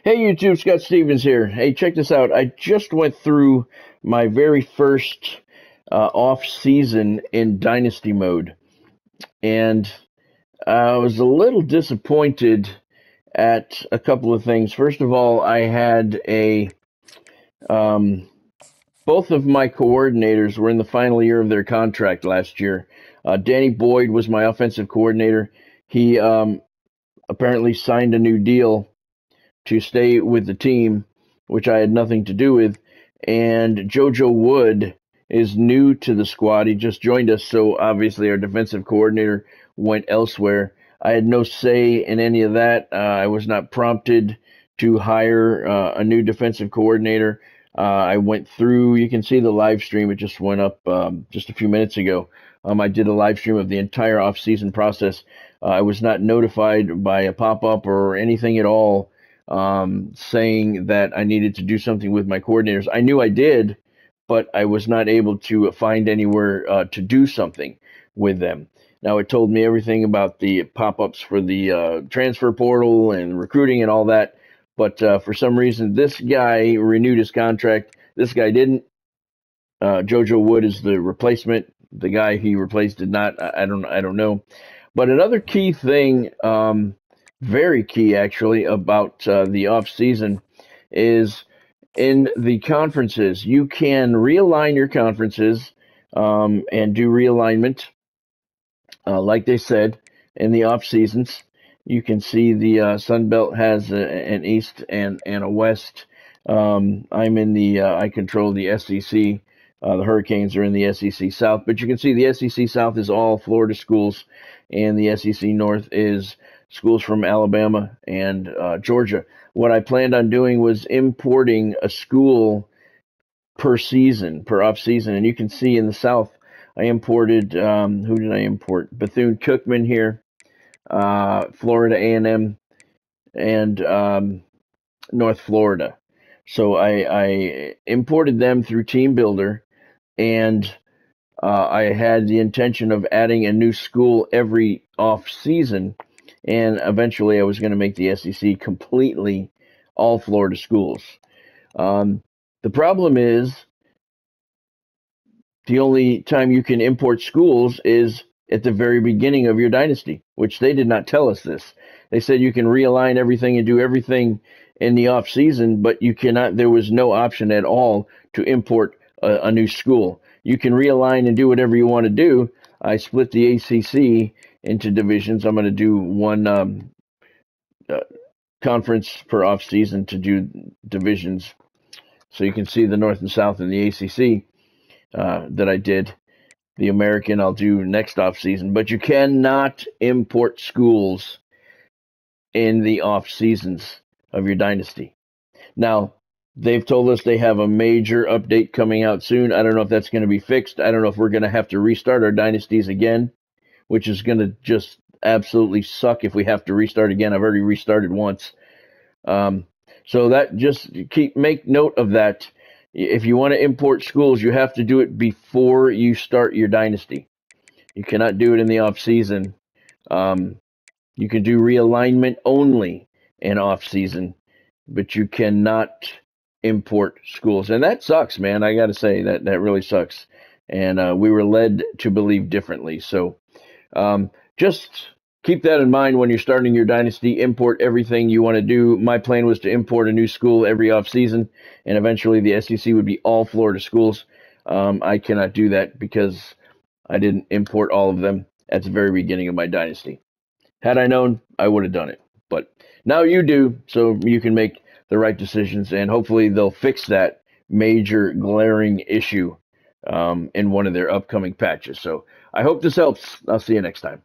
Hey YouTube, Scott Stevens here. Hey, check this out. I just went through my very first off season in Dynasty mode, and I was a little disappointed at a couple of things. First of all, I had a um, both of my coordinators were in the final year of their contract last year. Danny Boyd was my offensive coordinator. He apparently signed a new deal to stay with the team, which I had nothing to do with. And JoJo Wood is new to the squad. He just joined us, so obviously our defensive coordinator went elsewhere. I had no say in any of that. I was not prompted to hire a new defensive coordinator. I went through, you can see the live stream, it just went up just a few minutes ago. I did a live stream of the entire off-season process. I was not notified by a pop-up or anything at all saying that I needed to do something with my coordinators. I knew I did, but I was not able to find anywhere to do something with them. Now, it told me everything about the pop-ups for the transfer portal and recruiting and all that, but for some reason, this guy renewed his contract. This guy didn't. JoJo Wood is the replacement. The guy he replaced did not. I don't know. But another key thing, very key actually, about the off season is in the conferences. You can realign your conferences and do realignment, like they said in the off seasons. You can see the Sun Belt has an East and a West. I'm in the I control the SEC. The Hurricanes are in the SEC South, but you can see the SEC South is all Florida schools, and the SEC North is schools from Alabama and Georgia. What I planned on doing was importing a school per season, per off season, and you can see in the South, I imported who did I import? Bethune-Cookman here, Florida A&M, and North Florida. So I imported them through Team Builder, and I had the intention of adding a new school every off season, and eventually I was going to make the SEC completely all Florida schools. The problem is the only time you can import schools is at the very beginning of your dynasty, which they did not tell us this. They said you can realign everything and do everything in the off season, but you cannot. There was no option at all to import a new school. You can realign and do whatever you want to do. I split the ACC into divisions. I'm going to do one conference per off season to do divisions, so you can see the North and South in the ACC that I did. The American I'll do next off season, but you cannot import schools in the off seasons of your dynasty. Now, they've told us they have a major update coming out soon. I don't know if that's going to be fixed. I don't know if we're going to have to restart our dynasties again, which is going to just absolutely suck if we have to restart again. I've already restarted once. So that just make note of that. If you want to import schools, you have to do it before you start your dynasty. You cannot do it in the off season. You can do realignment only in off season, but you cannot import schools, and that sucks, man. I got to say that really sucks. And we were led to believe differently. So just keep that in mind when you're starting your dynasty. Import everything you want to do. My plan was to import a new school every off season, and eventually the SEC would be all Florida schools. I cannot do that because I didn't import all of them at the very beginning of my dynasty. Had I known, I would have done it. But now you do, so you can make the right decisions, and hopefully they'll fix that major glaring issue in one of their upcoming patches. So I hope this helps. I'll see you next time.